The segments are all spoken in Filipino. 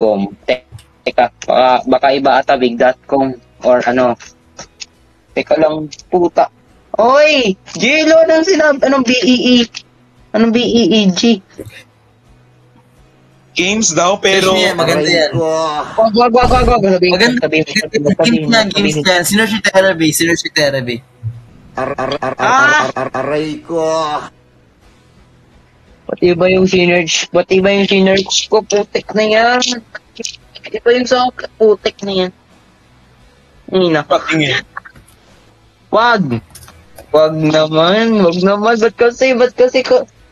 big.com. Teka, baka iba ata big.com or ano. Teka lang, puta. Oy! Jelo, anong BEE? Anong BEEG? Games daw, pero... Maganda yan. Wag. Maganda. Games yan. Synergy therapy. Aray ko. Pati ba yung synergy ko? Putik na yan. Pati ba yung sa putik na yan? Nina. Patingin. Wag naman.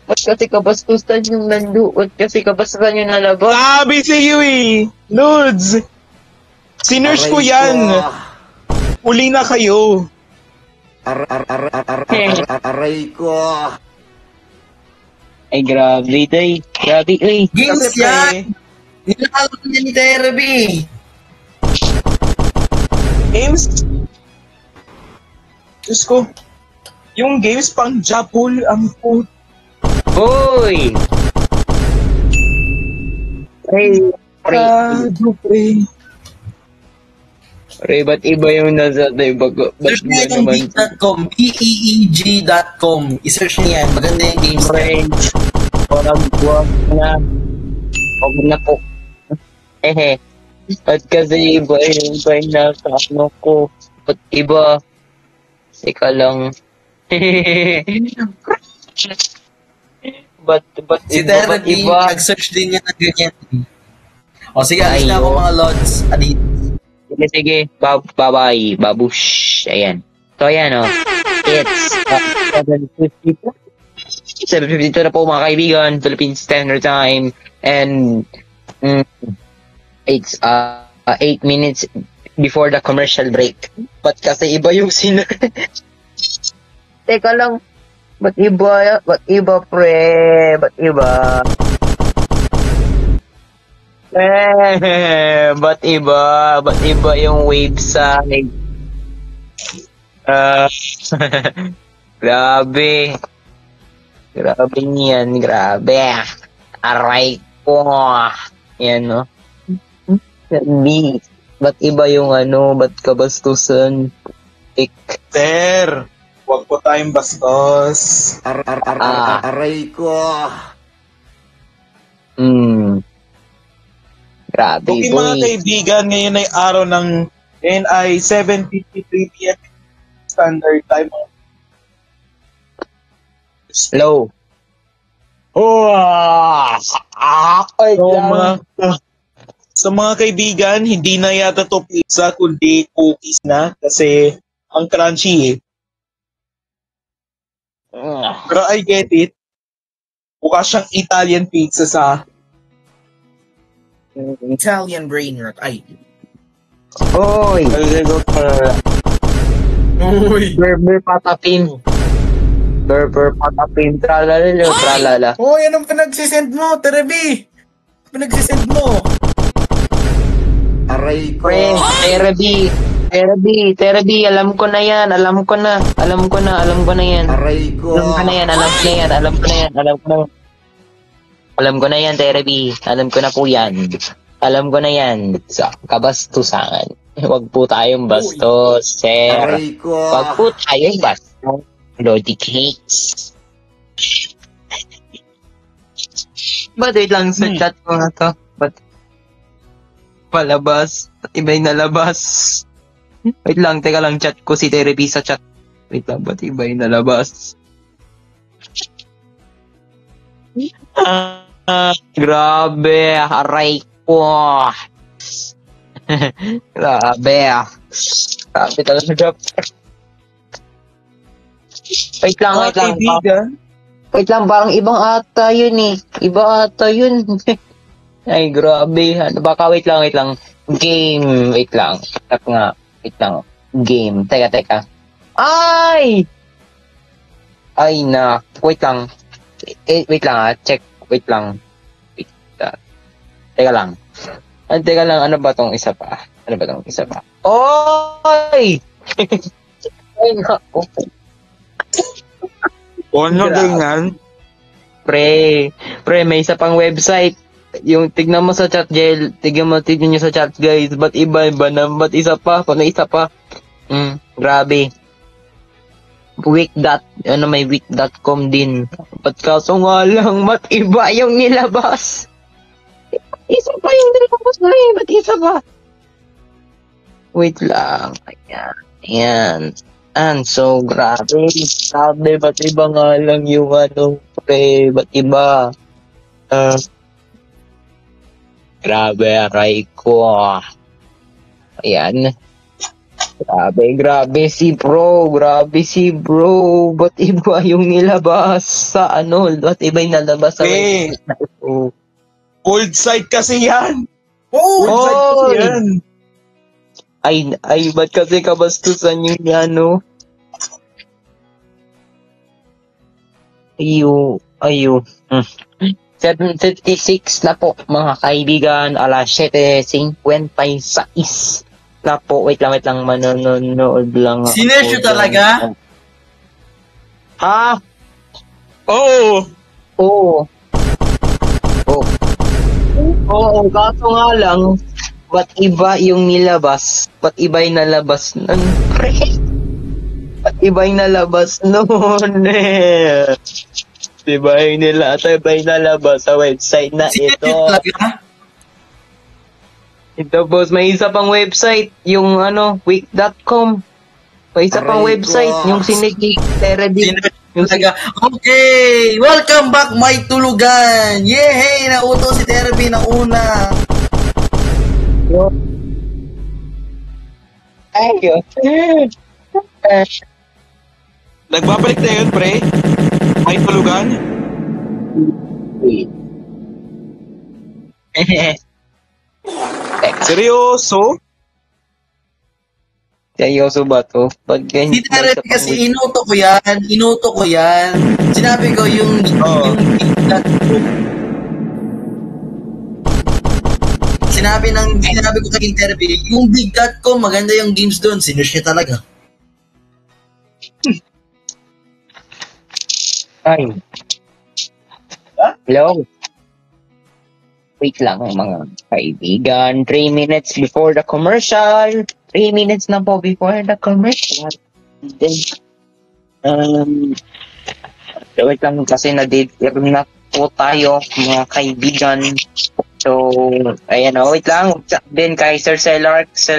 Ba't kasi kabastusan yung nando? Ba't kasi kabastusan yung nalabas? Sabi sa'yo eh! Lods! Sinerge ko yan! Uli na kayo! Aray ko. Ay, grabe, day. Grabe, ay. Games Kasi yan! Nilalaro niya ni therapy. Games? Diyos ko. Yung games pang Japul, ang put. Hoy! Ay, pre. Pre, ba't iba yung nasa tayo? Ba't Search iba niya yung naman? beeg.com. beeg.com. I-search niya yan. Maganda yung games. Friends, wag na po. Ehe. Ba't kasi iba yung nasa ano ko? Ba't iba? Teka lang. Ba't Si iba? Ba't therapy, iba? nag-search din niya ng ganyan. O sige, alis na Ayo. ako mga lods. Adit. Sige. Bye-bye. Babush. Ayan. So, ayan, oh. It's 7:52. 7:52 na po, mga kaibigan. Philippine Standard Time. And it's 8 minutes before the commercial break. Ba't kasi iba yung Teka lang. Ba't iba, pre? Ba't iba? Ba't iba yung wave side? Grabe. Grabe niyan, grabe. Aray ko. Yan, no? Sabi. Ba't iba yung ba't kabastusan? Sir, huwag po tayong bastos. Aray ko. Grabe, Okay mga kaibigan, ngayon ay araw ng NI 7:53 PM Standard Time. Hello. So mga kaibigan, hindi na yata to pizza kundi cookies na kasi ang crunchy eh. Pero I get it. Mukha siyang Italian pizza sa... Italian brain rot. Ay. Oy! Uy. Burger patapin. Burger patapin. Tralala. Uy, anong pinagsisend mo, Terebi? Pinagsisend mo? Aray ko. Pre, therapy, alam ko na yan, alam ko na yan. Aray ko. Alam ko na yan, therapy. Alam ko na po yan. Alam ko na yan. Sa kabastusan. Huwag po tayong bastos, sir. Aray ko. Huwag po tayong bastos. Lodi cakes. Ba't wait lang sa chat ko nga to? Ba't palabas? Ba't iba yung nalabas? Wait lang, teka lang, chat ko si therapy sa chat. Wait lang, ba't iba yung nalabas? Grabe, aray ko. Grabe. Grabe talaga. Wait lang. Wait lang, parang ibang ata yun eh. Iba ata yun. Ay, grabe. Baka wait lang. Game. Wait lang. Wait lang. Game. Teka. Ay, na. Wait lang. Wait lang check. Wait lang. Teka lang. Ano ba tong isa pa? Oy! Ay, nako. Ano ganyan? Pre, may isa pang website. yung tignan mo sa chat, Jel. Tignan nyo sa chat, guys. Ba't iba na? Ba't isa pa? Paano isa pa? Grabe. May week.com din. Ba't kaso nga lang, ba't iba yung nilabas? Isa pa yung nilabas na eh. Ba't isa pa? Wait lang. Ayan. And so, grabe. Grabe, ba't iba nga lang yung pre? Ba't iba? Grabe, aray ko. Ayan. Grabe si bro. Ba't iba yung nilabas sa Ba't iba yung nalabas sa Old site kasi yan. Oh! Old site kasi yan. Ay, ba't kasi kabastusan yung Ayo. 7:56 na po, mga kaibigan. Alas 7:56 na po. Wait lang. Manonood lang. Sinerge talaga? Ha? Oo. Oo, kaso nga lang, ba't iba yung nilabas? Ba't iba yung nalabas nun? Ba't iba yung nalabas nun? Iba yung nalabas sa website na Sinerge ito. talaga? Ito, boss, may isa pang website, yung week.com. May isa pang Aray website, ko. yung Sinigi Therapy. Yung Talaga. Okay! Welcome back, my tulugan! Yehey! Nauto si Therapy ng una! Ayun. Nagbabalik na yun, pre. May tulugan. Seryoso? Seryoso ba to? Pag Si Therapy kasi inuto ko yan. Sinabi ko yung Sinabi ko kay Therapy, yung big.com, maganda yung games doon. Sinush niya talaga. Ay. Hello? Wait lang mga kaibigan. 3 minutes before the commercial. 3 minutes na po before the commercial. Then, wait lang kasi na-date na po tayo mga kaibigan. So, ayan o, wait lang. What's up din kay Sir Seller X.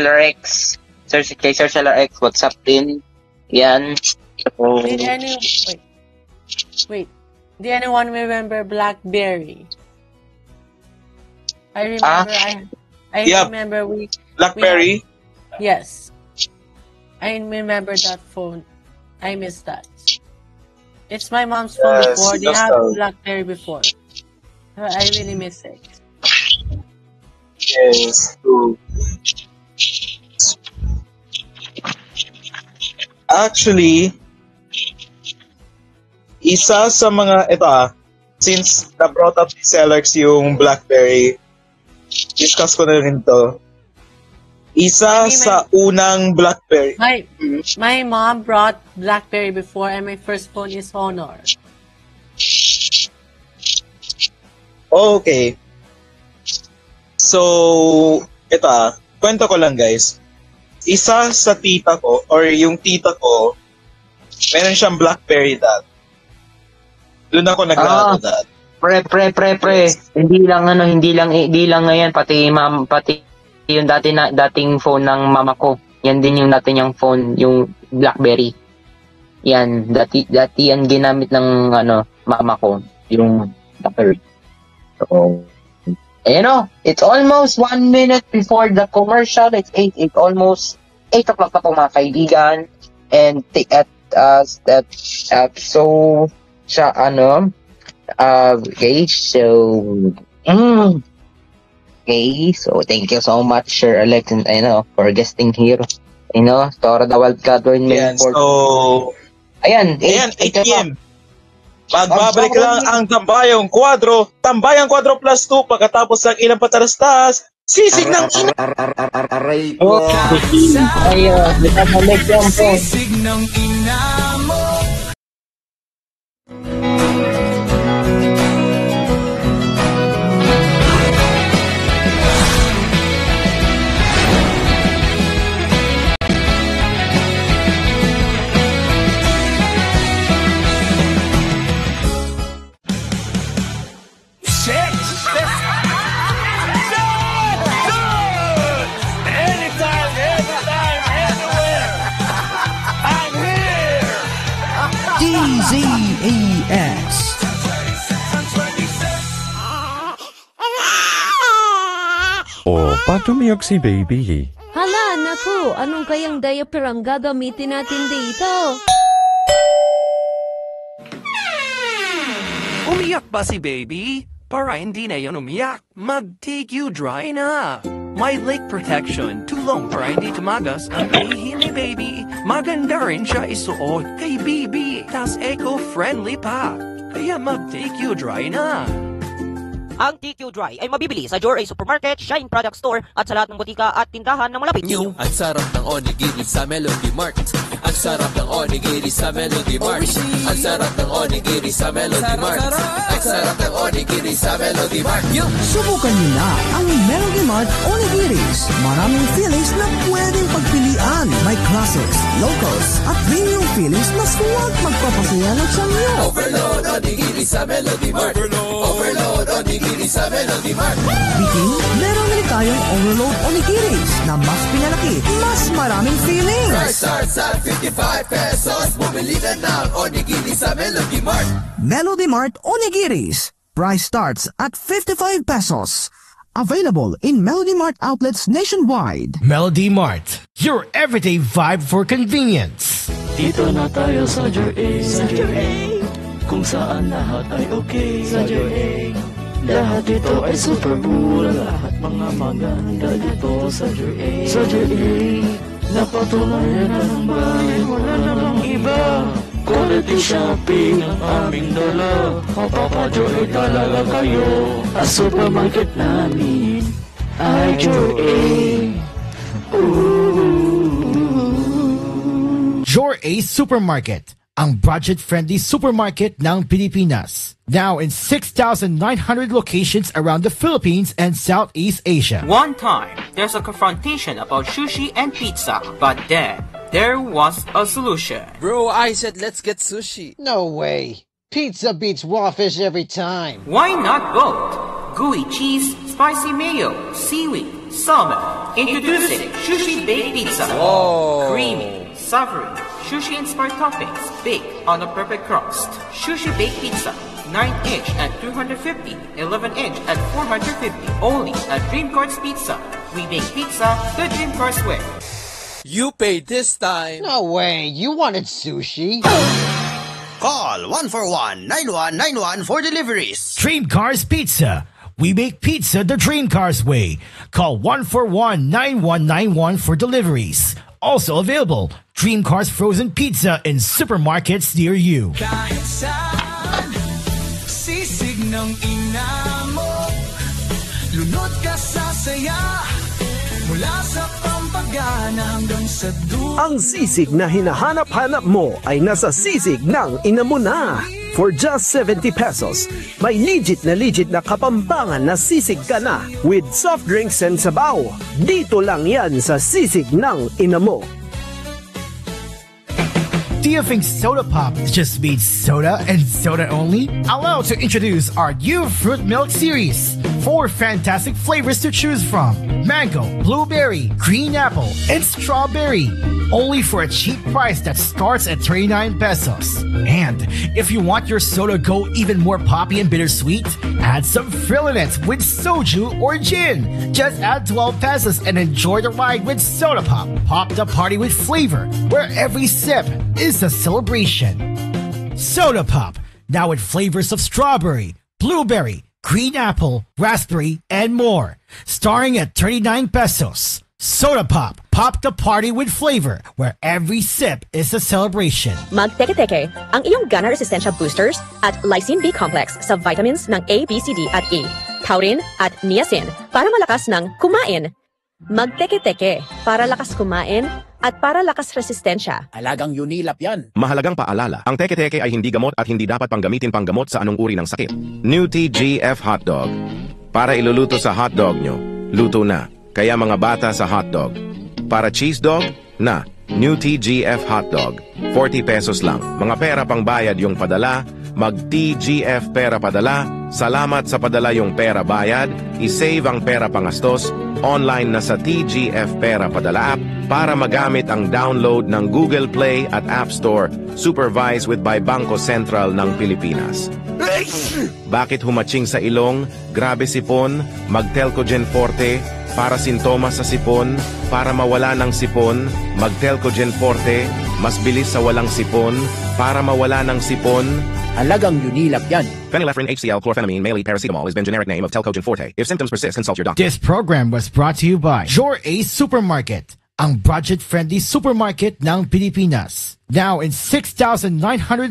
Kay Sir Seller X, what's up din? Yan. So, Wait. Did anyone remember BlackBerry? I remember. I Yep. remember we. Blackberry? Yes. I remember that phone. I miss that. It's my mom's phone Yes, before. They that's have how- BlackBerry before. I really miss it. Yes, true. Actually, isa sa mga, since na-brought up ni Celex yung BlackBerry, discuss ko na rin to. Isa sa unang BlackBerry. My mom brought BlackBerry before, and my first phone is Honor. Okay. So, kwento ko lang guys. Isa sa tita ko, or yung tita ko, meron siyang BlackBerry dad. Doon ako naglaro dad. Pre. Hindi lang ngayon, pati yung dating phone ng mama ko. Yan din yung dati niyang phone, yung BlackBerry. Yan, dati yan ginamit ng mama ko, yung BlackBerry. So, it's almost 1 minute before the commercial. It's almost 8 o'clock na po mga kaibigan. And okay, so thank you so much, Sir Alex, and for guesting here. Tora the Wildcat Ayan, so, Ayan, 8 p.m. Magbabalik lang ang Tambayang Kwadro plus 2 pagkatapos ng ilang patalastas. Sisig ng ina. Aray ko. Ayun, nakabalik lang po. Sisig ng ina mo. ba't umiyak si baby? Hala, naku, anong kayang diaper ang gagamitin natin dito? Umiyak ba si baby? Para hindi na yun umiyak, mag-TQ Dry na. May leak protection, tulong para hindi tumagas ang ihi ni baby. Maganda rin siya isuot kay baby, tas eco-friendly pa. Kaya mag-TQ Dry na. Ang TQ Dry ay mabibili sa Joray Supermarket, Shine Product Store at sa lahat ng butika at tindahan na malapit. New, ang sarap ng onigiri sa Melody Mart. Ang sarap ng onigiri sa Melody Mart. Ang sarap ng onigiri sa Melody Mart. Ang sarap ng onigiri sa Melody Mart. Subukan niyo na ang Melody Mart Onigiris. Maraming fillings na pwedeng pagpilian. May classics, locals, at premium fillings na suwag magpapasaya ng sangyo. Overload onigiri sa Melody Mart. Overload onigiri sa Melody Mart. Bitin, meron rin tayong Overload Onigiris na mas pinalaki, mas maraming fillings. Price starts at 55 pesos. Bumili ka ng onigiri sa Melody Mart. Melody Mart Onigiris. Price starts at 55 pesos. Available in Melody Mart outlets nationwide. Melody Mart, your everyday vibe for convenience. Dito na tayo sa Joray. Sa Joray. Kung saan lahat ay okay. Sa Joray. Lahat dito ay super cool. Lahat mga maganda dito sa Joray. Sa Joray. Napatunayan na ng bayan. Wala na bang iba. Quality shopping ang aming dala. Mapapa-Joray talaga kayo. Ang supermarket namin ay Joray. Joray Supermarket, ang budget-friendly supermarket ng Pilipinas. Now in 6,900 locations around the Philippines and Southeast Asia. One time, there's a confrontation about sushi and pizza, but then there was a solution. Bro, I said let's get sushi. No way. Pizza beats raw fish every time. Why not both? Gooey cheese, spicy mayo, seaweed, salmon. Introducing Sushi Baked Pizza. Whoa. Creamy, savory, sushi-inspired toppings baked on a perfect crust. Sushi Baked Pizza. 9-inch at 250, 11-inch at 450. Only at Dream Cards Pizza. We make pizza the Dream Cards way. You paid this time. No way. You wanted sushi. Call 141-9191 for deliveries. Dream Cars Pizza. We make pizza the Dream Cars way. Call 141-9191 for deliveries. Also available, Dream Cars Frozen Pizza in supermarkets near you. Kahit saan, sisig ng ina mo. Lunod ka sa saya, mula sa pampagana hanggang sa dulo. Ang sisig na hinahanap-hanap mo ay nasa sisig ng ina mo na. For just 70 pesos, may legit na kapampangan na sisig ka na with soft drinks and sabaw. Dito lang yan sa sisig ng ina mo. Do you think Soda Pop just means soda and soda only? Allow to introduce our new Fruit Milk series. 4 fantastic flavors to choose from. Mango, blueberry, green apple, and strawberry. Only for a cheap price that starts at 39 pesos. And if you want your soda go even more poppy and bittersweet, add some frill in it with soju or gin. Just add 12 pesos and enjoy the ride with Soda Pop. Pop the party with flavor, where every sip is a celebration. Soda Pop, now with flavors of strawberry, blueberry, green apple, raspberry, and more. Starting at 39 pesos. Soda Pop, pop the party with flavor, where every sip is a celebration. Mag-teke-teke, ang iyong Gana Resistensya Boosters at Lysine B Complex sa vitamins ng A, B, C, D at E, taurine at niacin para malakas ng kumain. Mag-teke-teke para lakas kumain at para lakas resistensya. Alagang Unilap yan. Mahalagang paalala, ang teke-teke ay hindi gamot at hindi dapat panggamitin panggamot sa anong uri ng sakit. New TGF Hotdog. Para iluluto sa hotdog nyo, luto na. Kaya mga bata sa hotdog. Para cheese dog, na. New TGF Hotdog. 40 pesos lang. Mga pera pang bayad yung padala. Mag-TGF pera padala. Salamat sa padala yung pera bayad. I-save ang pera pangastos. Online na sa TGF Pera Padala app para magamit ang download ng Google Play at App Store, supervised with by Bangko Sentral ng Pilipinas. Bakit humaching sa ilong, grabe sipon, mag-Telcogen Forte, para sintomas sa sipon, para mawala ng sipon, mag-Telcogen Forte, mas bilis sa walang sipon, para mawala ng sipon. Halagang Unilab yan. Phenylephrine HCl chlorphenamine male paracetamol has been generic name of Telcogen Forte. If symptoms persist, consult your doctor. This program was brought to you by Your Ace Supermarket, ang budget-friendly supermarket ng Pilipinas. Now in 6,900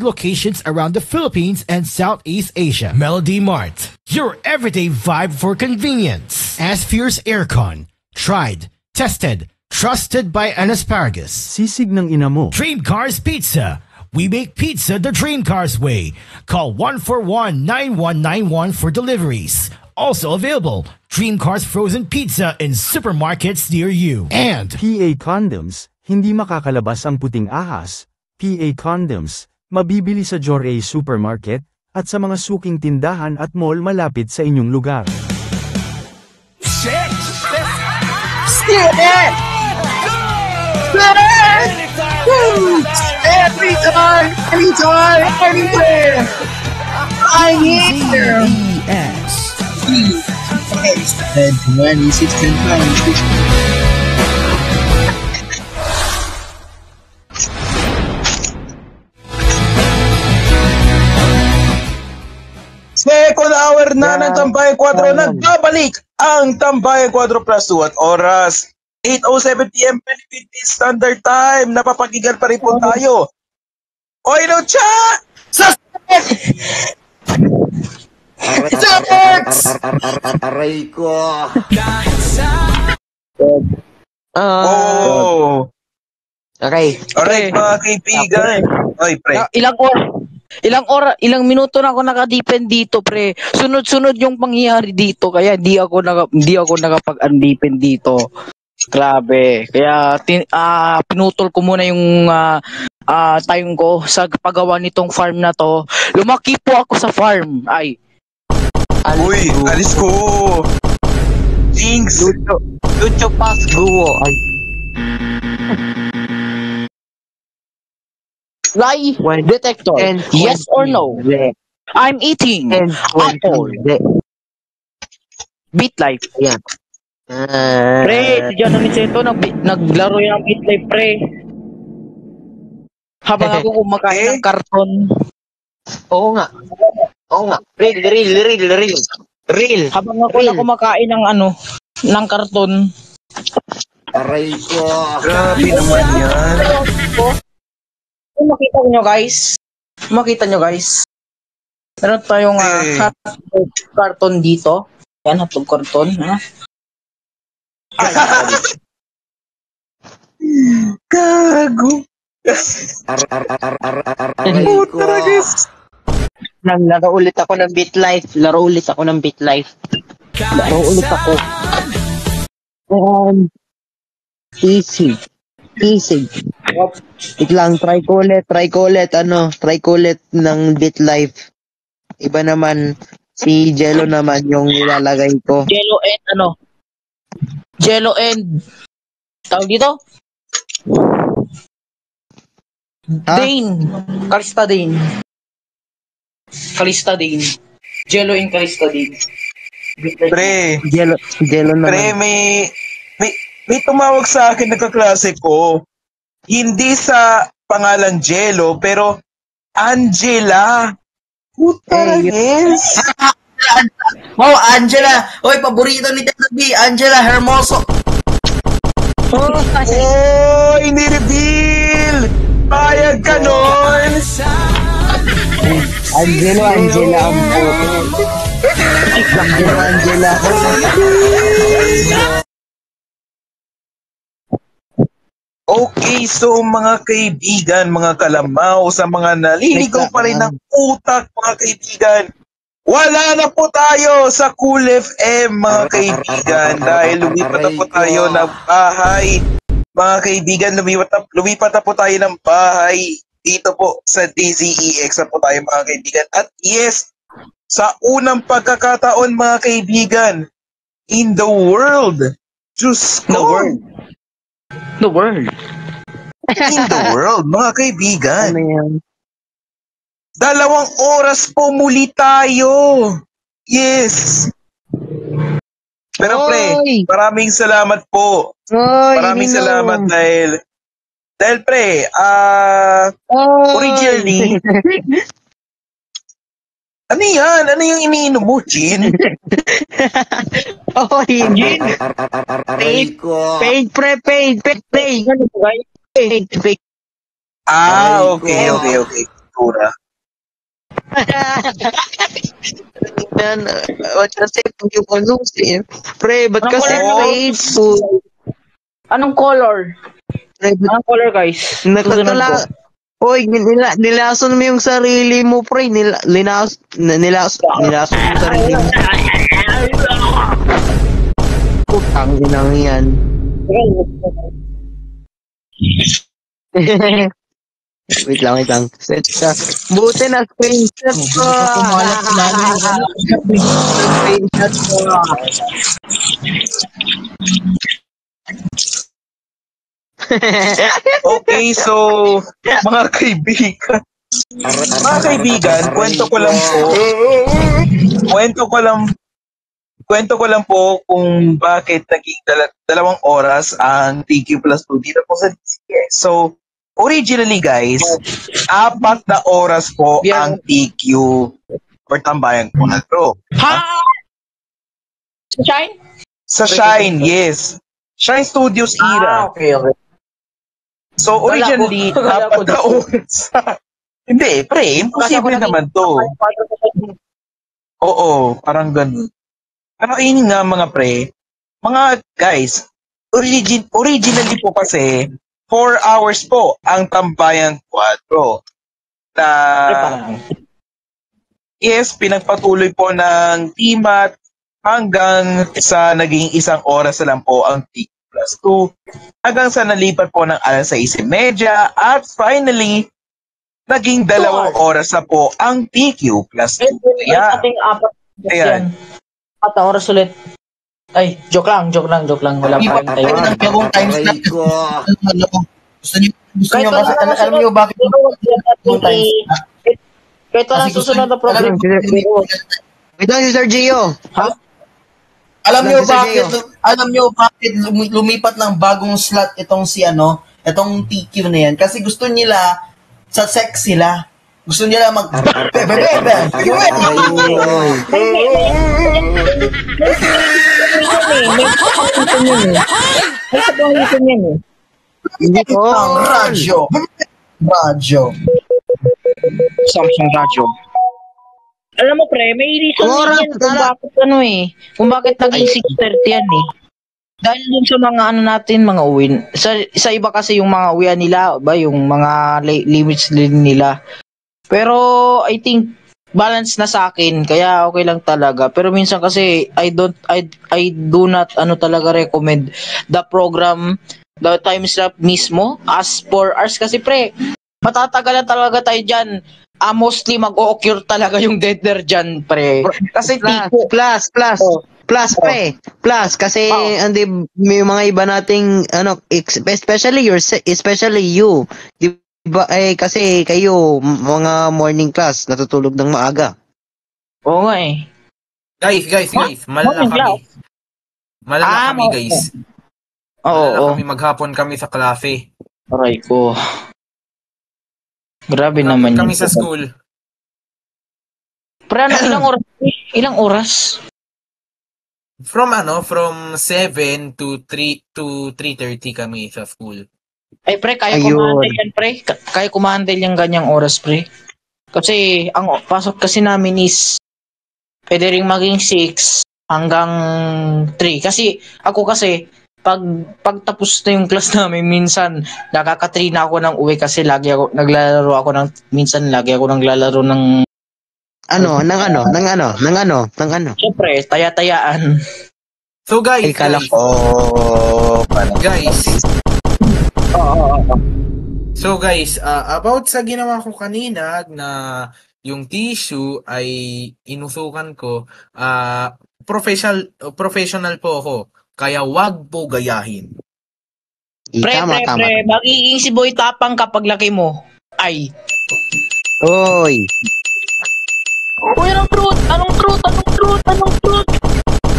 locations around the Philippines and Southeast Asia. Melody Mart, your everyday vibe for convenience. Asfierce Aircon, tried, tested, trusted by an asparagus. Sisig ng ina mo. Dream Cars Pizza. We make pizza the Dream Cars way. Call 141-9191 for deliveries. Also available, Dream Cars Frozen Pizza in supermarkets near you. And PA Condoms, hindi makakalabas ang puting ahas. PA Condoms, mabibili sa Joray Supermarket at sa mga suking tindahan at mall malapit sa inyong lugar. Anytime, anywhere. I'm here. And 26 Second hour na ng Tambayan 4, nagbabalik ang Tambayan 4 plus 2 at oras 8:07 PM Philippine Standard Time. Napapagigan pa rin po tayo. Oy, Lucha! Aray ko. Oh. Okay. Alright, mga kaibigan. Oy, pre. Ilang minuto na ako naka-depend dito, pre. Sunod-sunod yung pangyayari dito, kaya hindi ako nakapag-undepend dito. Grabe. Kaya pinutol ko muna yung time ko sa paggawa nitong farm na to. Lumaki po ako sa farm. Ay. Uy, alis ko. Jinx. Lucho Pasguo. Ay. Lie detector. Yes or no? I'm eating apple. Beat life. Yeah. Pre, si John Aniceto naglaro yan ng Beat Life, pre. Habang ako kumakain ng karton. Oo nga. Real. Habang ako na kumakain ng ng karton. Aray ko. Grabe naman yan. Makita nyo guys. Meron tayong hotdog karton dito. Yan, hotdog karton. Gago. Aray ko. Laro ulit ako ng Beat Life. Easy. Iklang try ko ulit ng Beat Life. Iba naman si Jello naman yung nilalagay ko. Jello and tawag dito? Dane. Kalista Dane. Jello and Kalista Dane. Pre. Jello naman. Pre, may tumawag sa akin na kaklase ko. Hindi sa pangalan Jello, pero Angela. Puta yes. Angela. Hoy, paborito ni Teddy. Angela Hermoso. Oh, ini-reveal. Payag ka nun. Angela ang puto. Angela. Okay, so mga kaibigan, mga kalamaw, sa mga naliligaw pa rin ng utak, mga kaibigan, wala na po tayo sa Cool FM, mga kaibigan, dahil lumipat na po tayo ng bahay. Mga kaibigan, lumipat na po tayo ng bahay dito po sa DZEX na po tayo, mga kaibigan. At yes, sa unang pagkakataon, mga kaibigan, in the world, Diyos ko, The world. in the world, mga kaibigan. Ano yan? 2 oras po muli tayo. Yes. Pero pre, Oy! maraming salamat po. Oy, Maraming Ninong. salamat dahil pre, originally, ano yan? Ano yung iniinom mo, Chin? Oy, Gin. Aray ko. Paid, pre, paid. Paid. Okay. Tura. Yan, kasi pag yung ano, pre, ba't kasi paid food? Anong color? Anong color, guys? Nakakala. Hoy, nilason mo yung sarili mo, pre. Nilason mo yung sarili mo. Putang inang yan. Wait lang. Set ka. Buti na screenshot ko. Screenshot ko. Okay, so, mga kaibigan, kwento ko lang po kung bakit naging 2 oras ang TQ plus 2 dito po sa DCS. So, originally guys, 4 na oras po ang TQ or tambayan po na to. Ha? Shine? Sa Shine, yes. Shine Studios era. Okay. So, originally, 4 na oras. Hindi, pre, imposible naman to. Oo, parang ganun. Pero yun nga mga pre, mga guys, originally po kasi, 4 hours po ang Tambayan 4. Na, yes, pinagpatuloy po ng TMAT hanggang sa naging 1 oras na lang po ang TQ plus 2 hanggang sa nalipat po ng 6:30 at finally, naging 2 oras na po ang TQ plus 2. Yeah. Ayan. 4 oras ulit. Ay, joke lang. Wala pa rin tayo. Bagong times na. Gusto niyo kasi, alam niyo bakit bagong times na? Kahit walang susunod na program. Ito si Sir Gio. Ha? Alam niyo bakit lumipat ng bagong slot itong itong TQ na yan? Kasi gusto nila sa sex sila. Gusto nila mag Radyo. Samsung radyo. Alam mo pre, may reason yan kung bakit naging 6:30 yan eh. Dahil dun sa mga natin, mga uwi. Sa iba kasi yung mga uwian nila, yung mga limits din nila. Pero I think balance na sa akin, kaya okay lang talaga. Pero minsan kasi I do not talaga recommend the program, the time slot mismo as 4 hours kasi pre, matatagalan talaga tayo diyan. Mostly mag-o-occur talaga yung dead there dyan, pre. Kasi plus, pre. Plus, kasi andi may mga iba nating especially you. Di ba kasi kayo mga morning class natutulog ng maaga. Oo nga eh. Guys, malala kami guys. Oo. Kami maghapon kami sa klase. Aray ko. Grabe naman kami sa school. Pero ilang oras? From 7 to 3:30 kami sa school. Ay pre, kaya kumandel yan pre. Kaya kumandel yung ganyang oras pre. Kasi ang pasok kasi namin is pwede ring maging 6 hanggang 3. Kasi ako pag tapos na yung class namin, minsan nakaka-3 na ako ng uwi kasi lagi ako naglalaro naglalaro ng Siyempre, taya-tayaan. So guys, So guys, about sa ginawa ko kanina na yung tissue ay inusukan ko, professional po ako. Kaya wag po gayahin. Pre, magiging si Boy Tapang kapag laki mo. Ay. Oy. Uy, anong truth?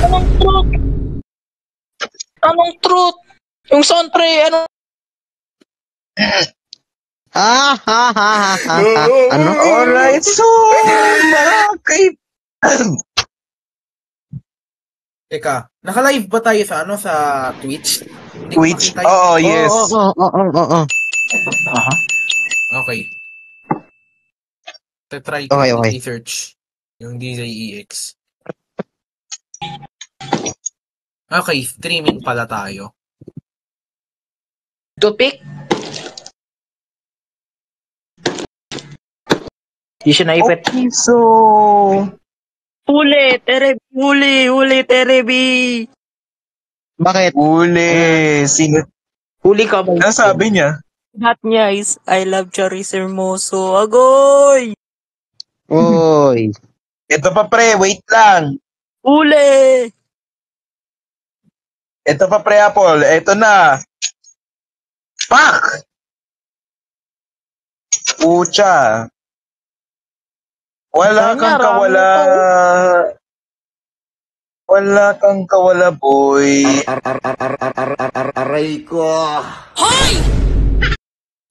Anong truth? Anong truth? Yung sound pre, ano? Ano? Alright, so, mga Teka, naka-live ba tayo sa sa Twitch? Twitch? Oo, yes. Oo. Aha. Okay. Try ko i-search yung DJEX. Okay, streaming pala tayo. Toothpick? Di siya naipit. Okay, so... Huli, Terebi. Bakit? Huli. Sino? Huli ka ba? Ano sabi niya? Lahat niya is, I love Charis Hermoso. Agoy! Oy. Ito pa pre, wait lang. Huli! Ito pa pre, Apple. Ito na. Fuck! Pucha. Wala kang kawala. Wala kang kawala, boy. Aray ko. Hoy!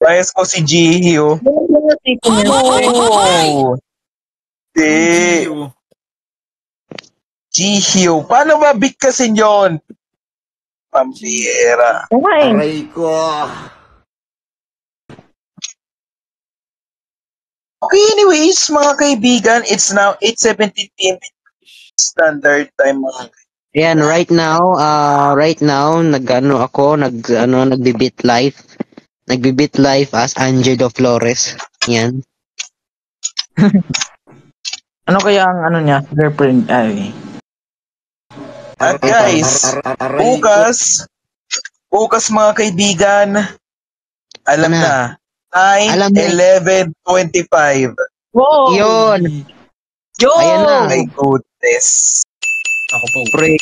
Bias ko si Gihio. Oh. Gihio. Paano ba bigkasin yun? Pambira. Aray ko. Okay, anyways, mga kaibigan, it's now 8:17 p.m. Standard time, mga kaibigan. Yan, right now, nagbibit live. Nagbibit live as Angelo Flores. Yan. Ano kaya ang ano niya? Girlfriend, ay. At guys, bukas mga kaibigan, alam na. 9, 11, 25. Wow! Yun! Ayan na. My goodness. Ako po. Pre,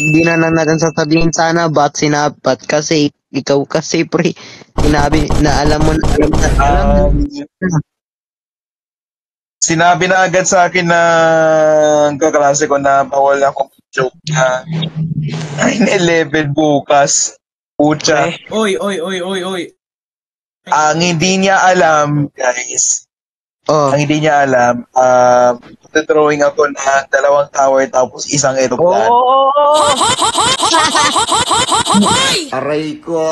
di na natin sasabihin sana ba't kasi ikaw kasi pre, sinabi na alam mo. Sinabi na agad sa akin ng kaklase ko na bawal akong joke na 9-11 bukas. Pucha. Oy. Ang hindi niya alam, guys. Ang hindi niya alam, drawing ako na 2 tower tapos isang aeroplano. Aray ko.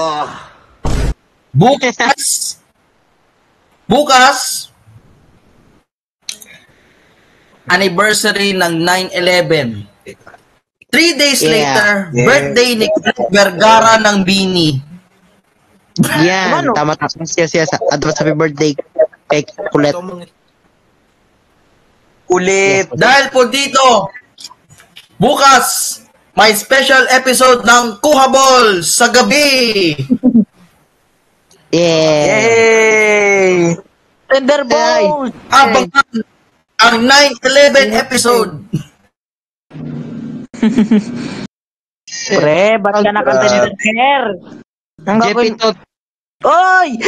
Bukas, anniversary ng 9/11. 3 days later, birthday ni Cliff Vergara ng Bini. Yan, tama siya advance happy birthday kay Kulit. Dahil po dito, bukas, may special episode ng Kuha Ball sa gabi. Yay! Thunderbolt! Abangan ang 9/11 episode. Pre, ba't ka nakanta ni Ter? Ang gagawin... Oy,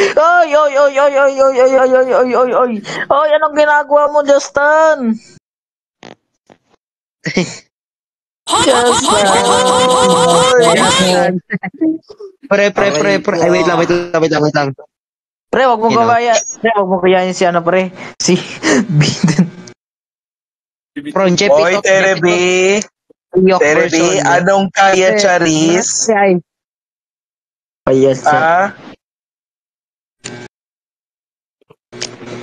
anong ginagawa mo, Justin? Pre. Ay, wait lang. Pre, wag mo kawayan si ano, pre. Si Biden. Oy, Terebi, anong kaya, Charis?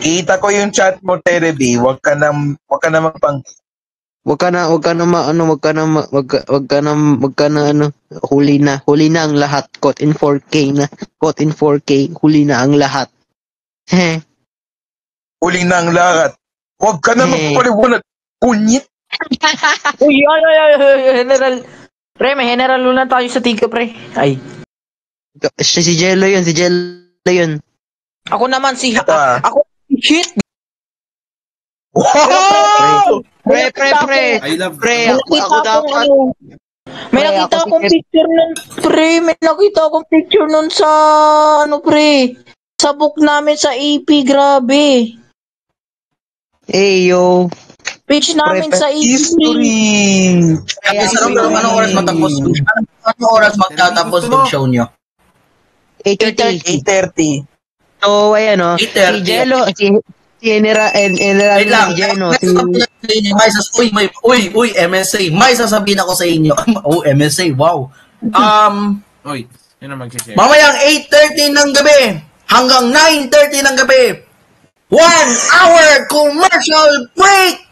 Kita ko yung chat mo, Terebi. Wag ka na magpang... Wag ka na huli na ang lahat. Caught in 4K, huli na ang lahat. Huli na ang lahat. Wag ka na magpaliwanag. Punyit. Uy, General. Pre, may General Luna tayo sa tiga, pre. Ay. Si Jello yun. Ako naman ako shit. Wow! Pre. Ako dapat. May nakita akong picture nun, pre. May nakita akong picture nun sa, pre. Sa book namin sa EP, grabe. Yo. Page namin sa history. Anong oras matapos? Anong oras magtatapos yung show nyo? 8:30. So, ayan o. Si 8:30. Jello, si General, Wait lang. si Jeno, Uy, MSA. May sasabihin ako sa inyo. Oh, MSA, wow. Uy, yun ang magsishare. Mamayang 8:30 ng gabi hanggang 9:30 ng gabi. 1 hour commercial break!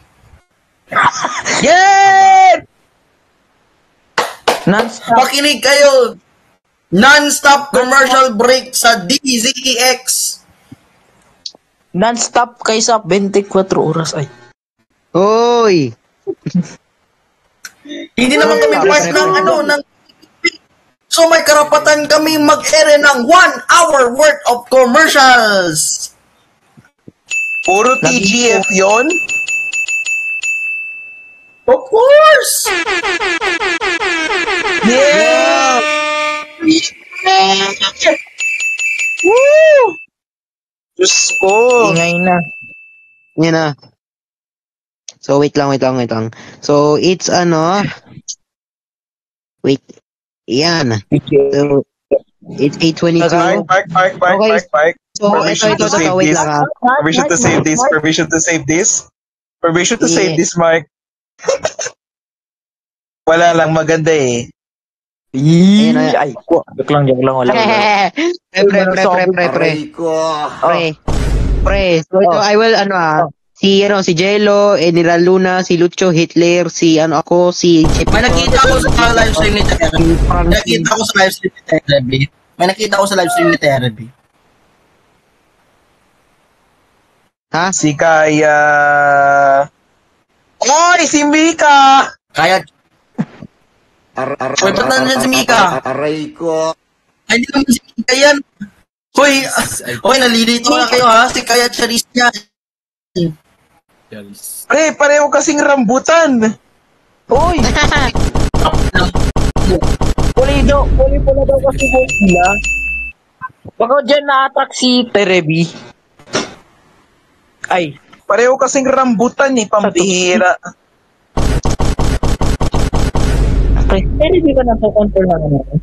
Yeah! Makinig kayo. Non-stop commercial break sa DZEX. Non-stop kaysa 24 oras ay. Hoy! Hindi naman kami part ng so may karapatan kami mag-ere ng 1 hour worth of commercials. Puro TGF yon? Of course! Yeah! Woo! Diyos ko! Ingay na. Yan na. So, wait lang. So, it's wait. Yan. So, it's 8:22. Park. So, ito, wait lang ha. Permission to save this, Mark. Wala lang, maganda eh. Ay, joke lang, wala. Pre. So, ito, I will, si Jello, General Luna, si Lucho, Hitler, si ako, si Chip. May nakita ko sa live stream ni Terry. Ha? Si Kaya. Oy, si Mika! Kaya. Uy, ba't nandiyan si Mika? Aray ko. Ay, hindi naman si Mika yan. Uy, nalilito na kayo ha. Si Kaya Charis niya. Pre, pareho kasing rambutan. Uy! Puli pala daw kasi sila. Baka dyan na-attack si Terebi. Ay. Pareho kasing rambutan eh, pambihira. Terebi ka na sa control na naman.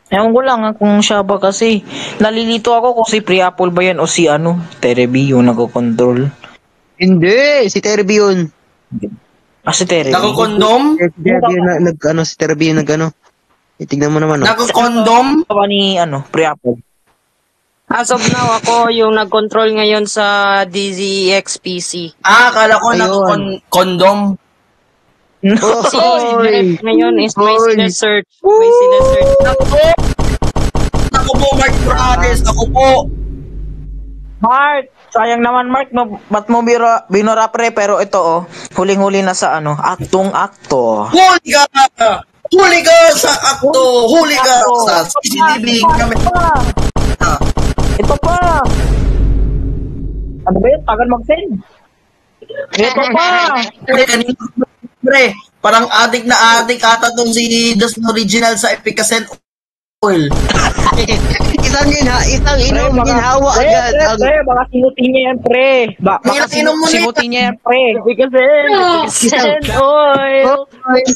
Ewan ko lang kung siya ba kasi. Nalilito ako kung si Priapol ba yan o si Terebi yung nagko-control. Hindi, si Terebi yun. Si Terebi. Nagko-condom? Si Terebi yung tignan mo naman. Nagko-condom? Ni Priapol. As of now, ako yung nag-control ngayon sa DZEX PC. Akala ko nagko-condom. Si Jeff ngayon is may sinesearch. Ako po, Mark Morales. Ako po. Mark, sayang naman Mark, ba't mo binura pre, pero ito huling-huli na sa aktong-akto. Huli ka sa akto, huli ka sa CCTV camera. Ito pa. Ano ba yun? Tagal mag-send. Ito pa. Pre, parang adik ata tong si Das Original sa Efficacy Oil. Isang inom, ginhawa agad. Pre, baka sinutin niya yan, pre. Baka sinutin niya yan, pre. Efficacy Oil.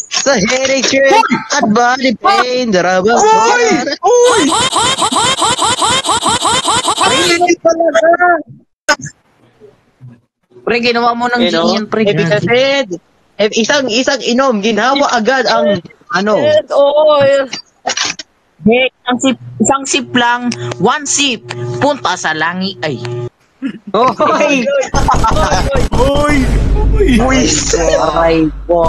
Sa headache shirt at body pain. Daraba. Uy! Pre, ginawa mo ng ganyan, pre. Isang inom, ginhawa agad ang oil. Isang sip lang, one sip, punta sa langi ay. Hoy! Uy! Aray ko.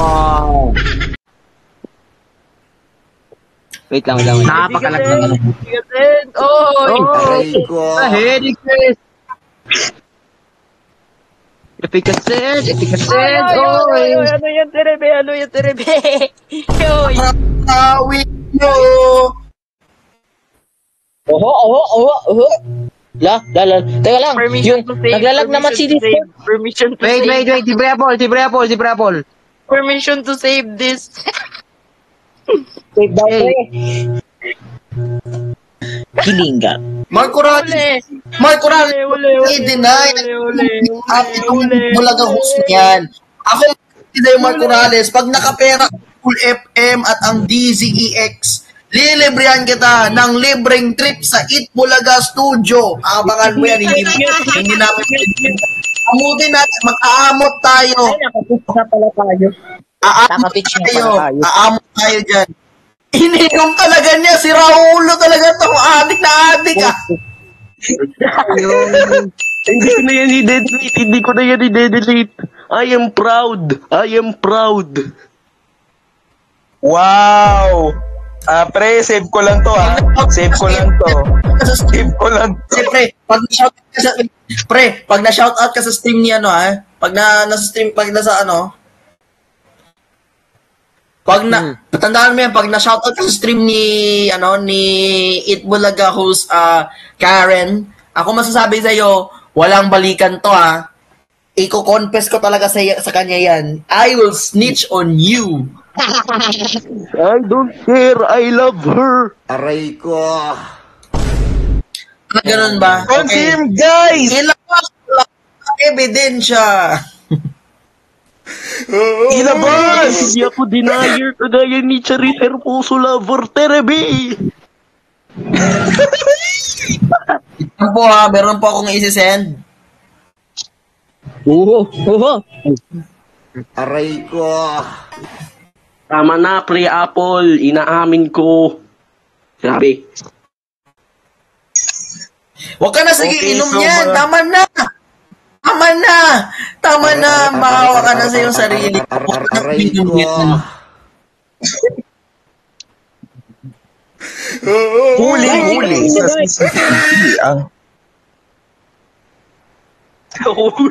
Wait lang. Napakalag na. Aray ko. Headache. Efficacy. Ano yan, Terebe? Yoy! Awit nyo! Oho. Teka lang. Yung naglalag naman si Discord. Permission to Wait. Si Brapol. Permission to save this. Save daw, pre. Kilingan. Marco Radi! Mark Corrales, i-deny. Itong bulaga host na yan. Ako, hindi Mark Corrales, pag nakapera Cool FM at ang DZEX, lilibrehan kita ng libreng trip sa Itbulaga Studio. Abangan mo yan, hindi namin. Amutin natin, mag-aamot tayo. Aamot tayo dyan. Ininom talaga niya, si Raulo talaga itong adik na adik Hindi ko na yan i-delete. I am proud. Wow! Pre, save ko lang to Save ko lang to. Pag na-shoutout ka sa stream niya, pag nasa stream, tandaan mo yan, pag na-shoutout ka sa stream ni Itbulaga host, Karen, ako masasabi sa'yo, walang balikan to, Iko-confess ko talaga sa kanya yan. I will snitch on you. I don't care. I love her. Aray ko. Ganun ba? Confirm, guys! Ilabas lang ang ebidensya. Ilabas! Hindi ako denier kagaya ni Charis Hermoso Lover Terebe. Meron po akong isi-send. Oo. Aray ko. Tama na, pre Apple. Inaamin ko. Grabe. Huwag ka na, sige, inom yan. Tama na. Maawa ka na sa iyong sarili. Aray ko. Huling-huli sa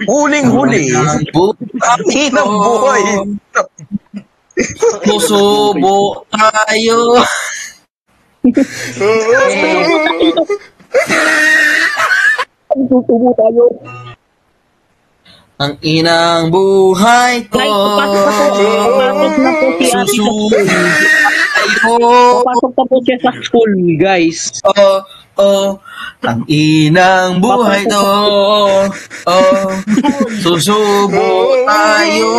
Huling-huli. Ang hinang buhay. Susubo tayo. Ang inang buhay ko. Susubo tayo. Papasok pa po siya sa school, guys. Ang inang buhay to. Susubo tayo.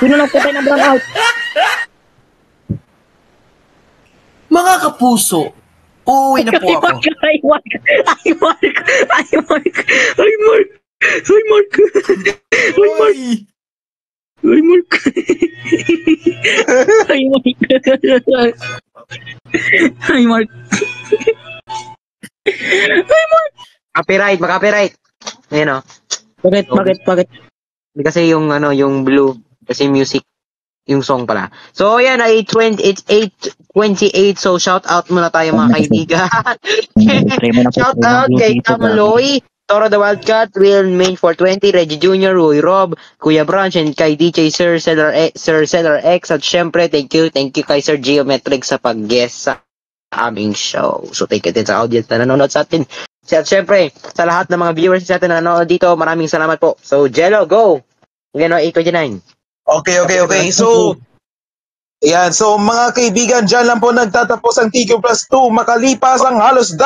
Sino nagpatay ng brownout? Mga kapuso, uuwi na po ako. Ay, Mark! Copyright. Ayan o. Bakit? Kasi yung blue, kasi music, yung song pala. So ayan, it's 8:28, so shout out muna tayo mga kaibigan. Shout out kay Tamaloy, Toro the Wildcat, Real Main 420, Reggie Jr., Roy Rob, Kuya Branch, and kay DJ Sir Seller X, at syempre thank you kay Sir Geometric sa pag-guest sa aming show. So thank you din sa audience na nanonood sa atin. At syempre, sa lahat ng mga viewers sa atin na nanonood dito, maraming salamat po. So Jello, go! Gano, 8:29. Okay. So, ayan. So, mga kaibigan, dyan lang po nagtatapos ang TQ Plus 2. Makalipas ang halos 2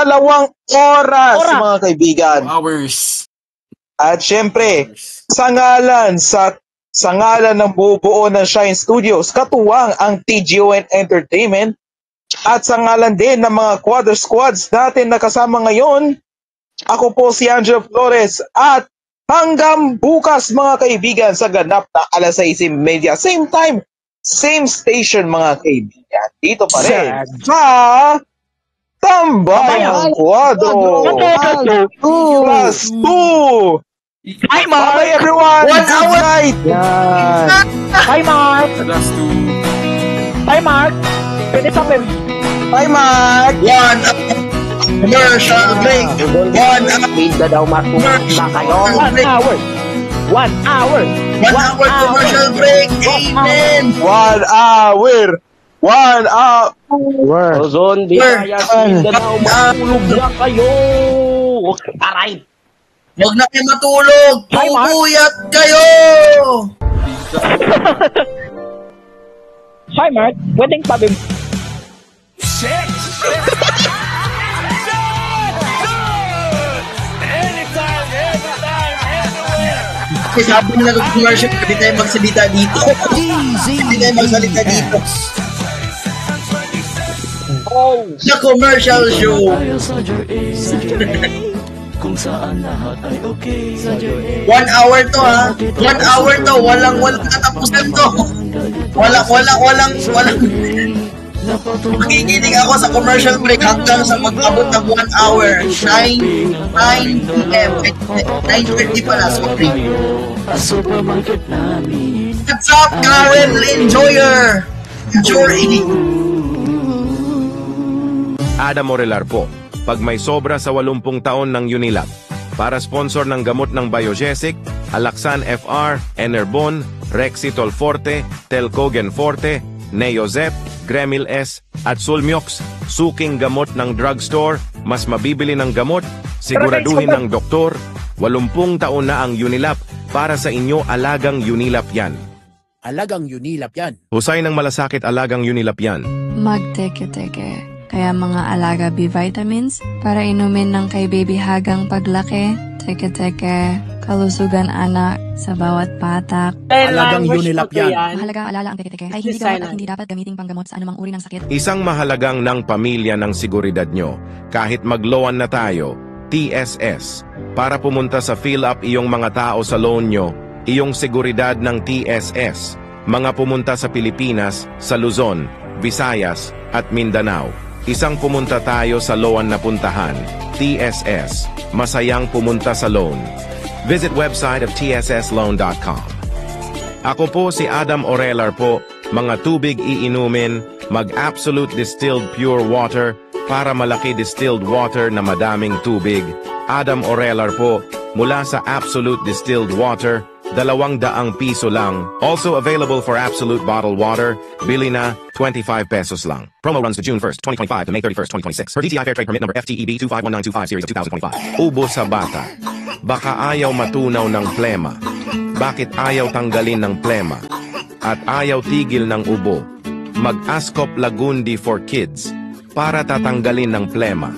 oras, mga kaibigan. Hours. At syempre, sa ngalan ng bubuo ng Shine Studios, katuwang ang TGON Entertainment, at sa ngalan din ng mga Quadro Squads natin na kasama ngayon, ako po si Angelo Flores, at hanggang bukas mga kaibigan sa ganap na 6:30, same time, same station mga kaibigan. Dito pa rin sa Tambayang Quadro Plus 2. Hi, Mark! Bye everyone! 1 hour! Night! Hi, Mark! Hi, Mark! Pwede sa pem. Hi, Mark! 1 commercial break. 1 Pinda daw matumak na kayo. 1 hour. 1 hour. 1 hour commercial break. Amen. 1 hour. Ozon, di kaya pinda daw matulog na kayo. Aray. Huwag na kayo matulog. Pupuyat kayo. Hi, Mark. Pwedeng sabi mo. Shit! Sabi nila ng commercial, hindi tayo magsalita dito. Hindi tayo magsalita dito. Sa commercial show. Kung saan lahat ay okay. 1 hour to ha. 1 hour to. Walang katapusan to. Walang. Makikinig ako sa commercial break hanggang sa mag-abot ng 1 hour. 9 p.m. 9:30 pala. Sorry. What's up, Karen Enjoyer? Enjoy. Adam Orelar po, pag may sobra sa 80 taon ng Unilab, para sponsor ng gamot ng Biogesic, Alaxan FR, Enerbon, Rexitol Forte, Telcogen Forte, Neozep, Gremil S, at Sulmiox, suking gamot ng drugstore, mas mabibili ng gamot, siguraduhin ng doktor, 80 taon na ang Unilab, para sa inyo alagang Unilab yan. Alagang Unilab yan. Husay ng malasakit alagang Unilab yan. Magteke-teke. Kaya mga alaga B-vitamins para inumin ng kay baby hagang paglaki, teke-teke, kalusugan anak sa bawat patak. Alagang Unilab yan. Mahalaga alala ang teke-teke ay hindi gamot at hindi dapat gamiting panggamot sa anumang uri ng sakit. Isang mahalagang ng pamilya ng seguridad nyo, kahit magloan na tayo, TSS. Para pumunta sa fill up iyong mga tao sa loan nyo, iyong seguridad ng TSS. Mga pumunta sa Pilipinas, sa Luzon, Visayas, at Mindanao. Isang pumunta tayo sa loan na puntahan, TSS. Masayang pumunta sa loan. Visit website of tssloan.com. Ako po si Adam Orelar po, mga tubig iinumin, mag-absolute distilled pure water, para malaki distilled water na madaming tubig. Adam Orelar po, mula sa Absolute Distilled Water, 200 piso lang. Also available for Absolute Bottled Water. Bili na, 25 pesos lang. Promo runs to June 1st, 2025 to May 31st, 2026. Per DTI Fair Trade Permit number FTEB 251925 series of 2025. Ubo sa bata. Baka ayaw matunaw ng plema. Bakit ayaw tanggalin ng plema? At ayaw tigil ng ubo. Mag-Ascop Lagundi for Kids para tatanggalin ng plema.